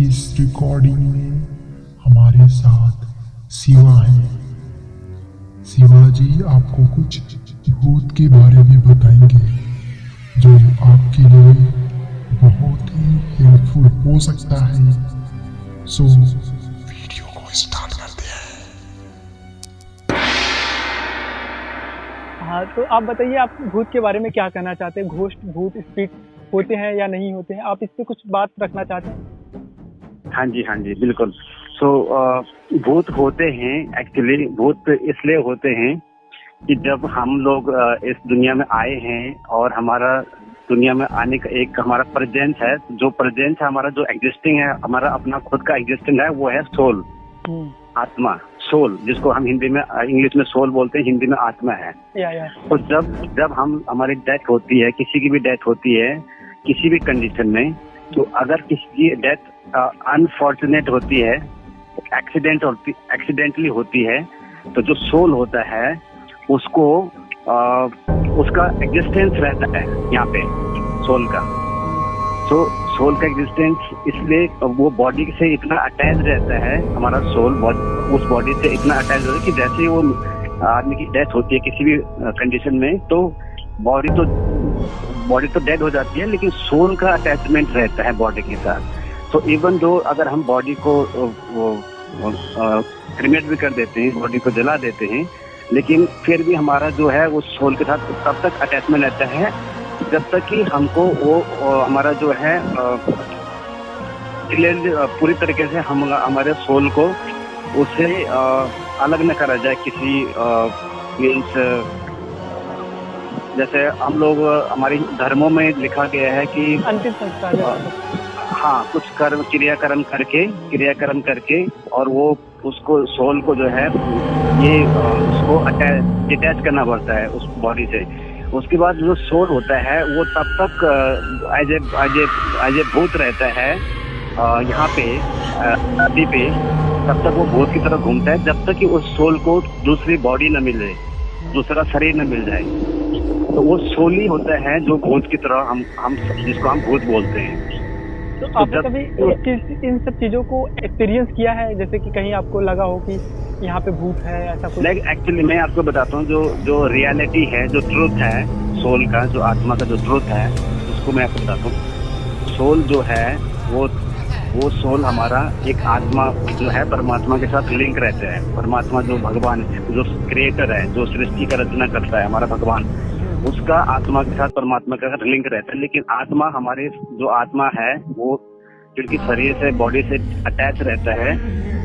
इस रिकॉर्डिंग में हमारे साथ शिवा है। शिवा जी आपको कुछ भूत के बारे में बताएंगे जो आपके लिए बहुत ही हेल्पफुल हो सकता है। सो वीडियो को स्टार्ट करते हैं। हाँ, तो आप बताइए, आप भूत के बारे में क्या कहना चाहते हैं? घोस्ट, भूत, स्पिरिट होते हैं या नहीं होते हैं? आप इस पे कुछ बात रखना चाहते हैं? हाँ जी बिल्कुल। भूत होते हैं। एक्चुअली भूत इसलिए होते हैं कि जब हम लोग इस दुनिया में आए हैं और हमारा दुनिया में आने का एक हमारा प्रेजेंस है, जो प्रेजेंस है हमारा, जो एग्जिस्टिंग है, हमारा अपना खुद का एग्जिस्टिंग है, वो है सोल, आत्मा, सोल, जिसको हम हिंदी में, इंग्लिश में सोल बोलते हैं, हिंदी में आत्मा है। तो जब हमारी डेथ होती है, किसी की भी डेथ होती है किसी भी कंडीशन में, तो अगर किसी की डेथ अनफॉर्चुनेट होती है, एक्सीडेंटली होती है, तो जो सोल होता है उसको उसका एग्जिस्टेंस रहता है यहाँ पे, सोल का। सोल का एग्जिस्टेंस इसलिए वो बॉडी से इतना अटैच रहता है, हमारा सोल उस बॉडी से इतना अटैच रहता है कि जैसे ही वो आदमी की डेथ होती है किसी भी कंडीशन में, तो बॉडी तो डेड हो जाती है, लेकिन सोल का अटैचमेंट रहता है बॉडी के साथ। तो इवन दो अगर हम बॉडी को क्रिमेट भी कर देते हैं, बॉडी को जला देते हैं, लेकिन फिर भी हमारा जो है वो सोल के साथ तब तक अटैचमेंट रहता है जब तक कि हमको वो हमारा जो है पूरी तरीके से हमारे सोल को उससे अलग न करा जाए। किसी मीन्स जैसे हम लोग, हमारे धर्मों में लिखा गया है कि अंतिम संस्कार, हाँ, कुछ क्रियाकर्म करके और वो उसको सोल को जो है ये उसको डिटैच करना पड़ता है उस बॉडी से। उसके बाद जो सोल होता है वो तब तक एज ए भूत रहता है यहाँ पे धरती पे, तब तक वो भूत की तरह घूमता है जब तक कि उस सोल को दूसरी बॉडी न मिले, दूसरा शरीर न मिल जाए। तो वो सोल ही होता है जो भूत की तरह हम जिसको हम भूत बोलते हैं। तो आपने कभी इन सब चीजों को एक्सपीरियंस किया है, जैसे कि कहीं आपको लगा हो कि यहाँ पे भूत है, ऐसा कुछ? एक्चुअली मैं आपको बताता हूँ, जो रियलिटी है, जो ट्रूथ है सोल का, जो आत्मा का जो ट्रूथ है, उसको मैं आपको बताता हूँ। सोल जो है वो सोल हमारा एक आत्मा जो है परमात्मा के साथ लिंक रहता है। परमात्मा जो भगवान, जो क्रिएटर है, जो सृष्टि का रचना करता है, हमारा भगवान, उसका आत्मा के साथ परमात्मा का लिंक रहता है। लेकिन आत्मा, हमारे जो आत्मा है वो क्योंकि शरीर से, बॉडी से अटैच रहता है,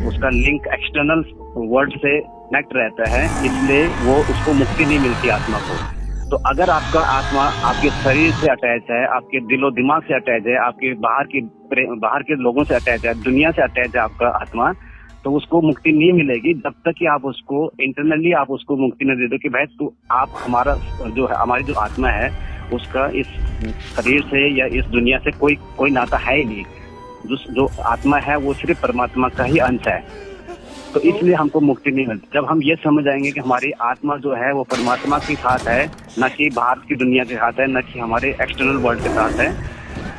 उसका लिंक एक्सटर्नल वर्ल्ड से कनेक्ट रहता है, इसलिए वो उसको मुक्ति नहीं मिलती आत्मा को। तो अगर आपका आत्मा आपके शरीर से अटैच है, आपके दिलो दिमाग से अटैच है, आपके बाहर के लोगों से अटैच है, दुनिया से अटैच है आपका आत्मा, तो उसको मुक्ति नहीं मिलेगी जब तक कि आप उसको इंटरनली आप उसको मुक्ति न दे दो कि भाई तू, आप हमारा जो है, हमारी जो आत्मा है उसका इस शरीर से या इस दुनिया से कोई नाता है ही नहीं। जो आत्मा है वो सिर्फ परमात्मा का ही अंश है। तो इसलिए हमको मुक्ति नहीं मिलती। जब हम ये समझ आएंगे कि हमारी आत्मा जो है वो परमात्मा के साथ है, न कि बाहर की दुनिया के साथ है, न कि हमारे एक्सटर्नल वर्ल्ड के साथ है,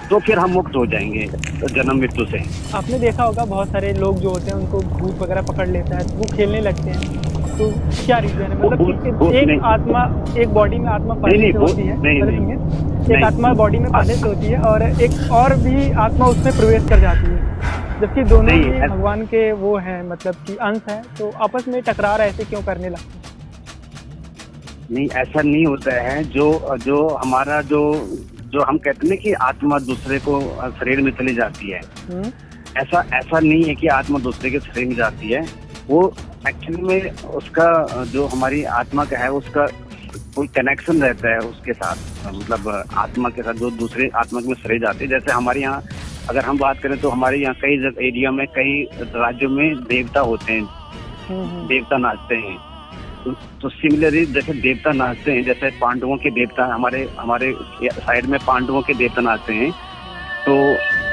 तो फिर हम मुक्त हो जाएंगे जन्म मृत्यु से। आपने देखा होगा बहुत सारे लोग जो होते हैं उनको भूत वगैरह पकड़ लेता है, वो खेलने लगते हैं, तो क्या रीजन है? मतलब एक आत्मा, एक बॉडी में आत्मा पहले से होती है, एक आत्मा बॉडी में पहले से होती है और एक और भी आत्मा उसमें प्रवेश कर जाती है, जबकि दोनों ही भगवान के वो है, मतलब कि अंश है, तो आपस में टकरार ऐसे क्यों करने लगते हैं? नहीं, ऐसा नहीं होता है। जो हमारा जो हम कहते हैं कि आत्मा दूसरे को शरीर में चली जाती है, ऐसा नहीं है कि आत्मा दूसरे के शरीर में जाती है। वो एक्चुअली में उसका जो हमारी आत्मा का है उसका कोई कनेक्शन रहता है उसके साथ, मतलब आत्मा के साथ जो दूसरे आत्मा में शरीर जाती है। जैसे हमारे यहाँ अगर हम बात करें तो हमारे यहाँ कई एरिया में, कई राज्यों में देवता होते हैं, देवता नाचते हैं। तो सिमिलरली जैसे देवता नाचते हैं, जैसे पांडवों के देवता, हमारे साइड में पांडवों के देवता नाचते हैं, तो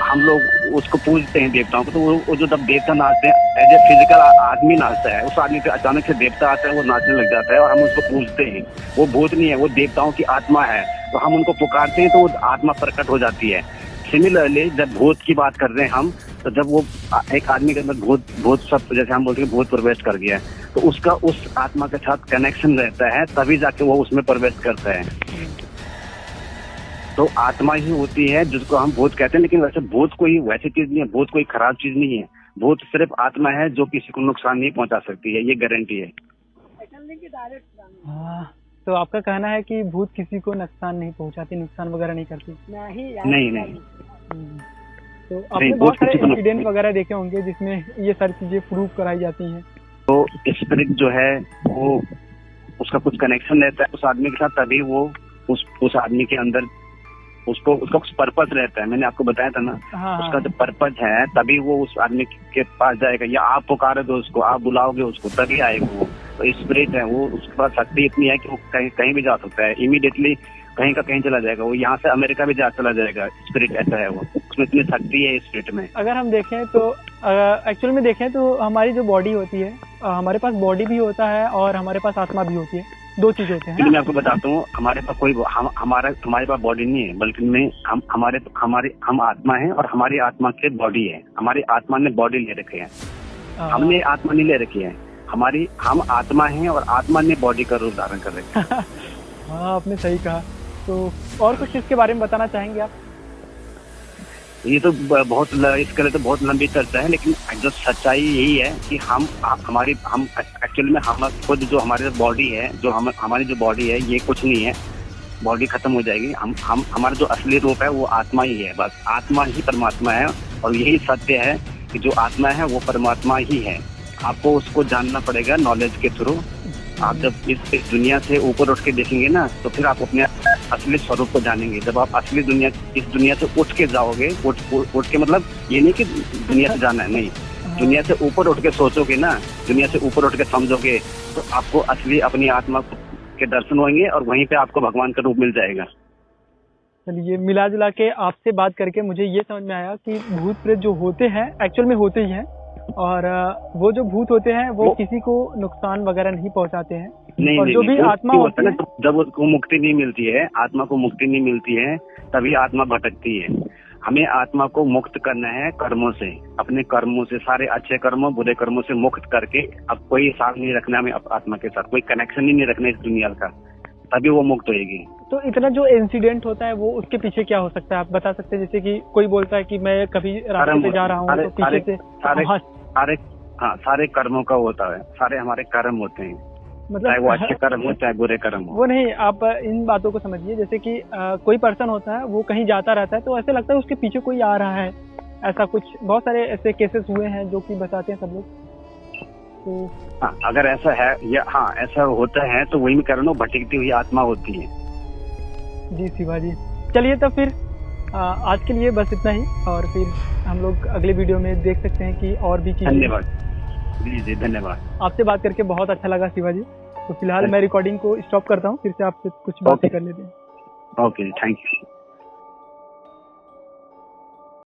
हम लोग उसको पूजते हैं देवताओं को। तो वो जो जब देवता नाचते हैं, एज ए फिजिकल आदमी नाचता है, उस आदमी पे अचानक से देवता आता है, वो नाचने लग जाता है और हम उसको पूजते हैं। वो भूत नहीं है, वो देवताओं की आत्मा है, तो हम उनको पुकारते हैं तो वो आत्मा प्रकट हो जाती है। सिमिलरली जब भूत की बात कर रहे हैं हम, तो जब वो एक आदमी के अंदर भूत सब जैसे हम बोलते हैं भूत प्रवेश कर गया है, तो उसका उस आत्मा के साथ कनेक्शन रहता है, तभी जाके वो उसमें प्रवेश करता है। तो आत्मा ही होती है जिसको हम भूत कहते हैं, लेकिन वैसे भूत कोई वैसी चीज नहीं है, भूत कोई खराब चीज नहीं है। भूत सिर्फ आत्मा है जो किसी को नुकसान नहीं पहुंचा सकती है, ये गारंटी है। तो आपका कहना है कि भूत किसी को नुकसान नहीं पहुंचाती, नुकसान वगैरह नहीं करती? नहीं। तो आपने बहुत सारे इंसिडेंट वगैरह देखे होंगे जिसमें ये सारी चीजें प्रूव कराई जाती हैं। तो स्पिरिट जो है वो उसका कुछ कनेक्शन रहता है उस आदमी के साथ, तभी वो उस आदमी के अंदर उसका कुछ पर्पस रहता है। मैंने आपको बताया था ना, उसका जो पर्पस है तभी वो उस आदमी के पास जाएगा, या आप पुकारोगे उसको, आप बुलाओगे उसको, तभी आएगा वो। तो स्पिरिट है वो, उसके पास शक्ति इतनी है कि वो कहीं भी जा सकता है, इमीडिएटली कहीं का कहीं चला जाएगा। वो यहाँ से अमेरिका भी चला जाएगा। स्पिरिट ऐसा है, वो उसमें इतनी शक्ति है स्पिरिट में। अगर हम देखें तो एक्चुअल में देखें तो हमारी जो बॉडी होती है, हमारे पास बॉडी भी होता है और हमारे पास आत्मा भी होती है, दो चीज होते हैं। मैं आपको बताता हूँ, हमारे पास कोई हमारे पास बॉडी नहीं है, बल्कि हम आत्मा है और हमारी आत्मा के बॉडी है। हमारी आत्मा ने बॉडी ले रखी है, हमने आत्मा नहीं ले रखी है। हम आत्मा हैं और आत्मा ने बॉडी का रूप धारण कर रखा है। हाँ, आपने सही कहा। तो और कुछ इसके बारे में बताना चाहेंगे आप? ये तो इसके लिए तो बहुत लंबी चर्चा है, लेकिन जो सच्चाई यही है कि हम एक्चुअल में हम खुद जो हमारी बॉडी है, जो हमारी जो बॉडी है, ये कुछ नहीं है। बॉडी खत्म हो जाएगी। हमारा जो असली रूप है वो आत्मा ही है। बस आत्मा ही परमात्मा है, और यही सत्य है कि जो आत्मा है वो परमात्मा ही है। आपको उसको जानना पड़ेगा नॉलेज के थ्रू। आप जब इस दुनिया से ऊपर उठ के देखेंगे ना, तो फिर आप अपने असली स्वरूप को जानेंगे। जब आप इस दुनिया से उठ के जाओगे, उठ के मतलब ये नहीं कि दुनिया से जाना है, नहीं, दुनिया से ऊपर उठ के सोचोगे ना, दुनिया से ऊपर उठ के समझोगे, तो आपको असली अपनी आत्मा के दर्शन होंगे और वहीं पे आपको भगवान का रूप मिल जाएगा। चलिए, मिला जुला के आपसे बात करके मुझे ये समझ में आया कि भूत प्रेत जो होते हैं एक्चुअल में होते ही हैं, और वो जो भूत होते हैं वो किसी को नुकसान वगैरह नहीं पहुंचाते हैं। नहीं, और जो भी आत्मा होती है, जब उसको मुक्ति नहीं मिलती है, आत्मा को मुक्ति नहीं मिलती है, तभी आत्मा भटकती है। हमें आत्मा को मुक्त करना है कर्मों से, अपने कर्मों से, सारे अच्छे कर्मों बुरे कर्मों से मुक्त करके अब कोई साथ नहीं रखना हमें आत्मा के साथ, कोई कनेक्शन ही नहीं रखना इस दुनिया का, तभी वो मुक्त होएगी। तो इतना जो इंसिडेंट होता है वो उसके पीछे क्या हो सकता है, आप बता सकते हैं? जैसे कि कोई बोलता है कि मैं कभी रास्ते पे जा रहा हूँ तो पीछे से सारे कर्मों का होता है, सारे हमारे कर्म होते हैं, मतलब चाहे वो अच्छे कर्म हो चाहे बुरे कर्म हो। वो नहीं, आप इन बातों को समझिए। जैसे कि कोई पर्सन होता है, वो कहीं जाता रहता है तो ऐसे लगता है उसके पीछे कोई आ रहा है, ऐसा कुछ बहुत सारे ऐसे केसेस हुए हैं जो कि बताते हैं सब लोग। तो अगर ऐसा है या ऐसा होता है तो वही मैं कह रहा हूँ, भटकती हुई आत्मा होती है। जी शिवाजी, चलिए तब फिर आज के लिए बस इतना ही, और फिर हम लोग अगले वीडियो में देख सकते हैं कि और भी चीजें। धन्यवाद जी, धन्यवाद। आपसे बात करके बहुत अच्छा लगा शिवाजी। तो फिलहाल मैं रिकॉर्डिंग को स्टॉप करता हूँ, फिर से आपसे कुछ बातें कर लेते हैं। Okay, thank you.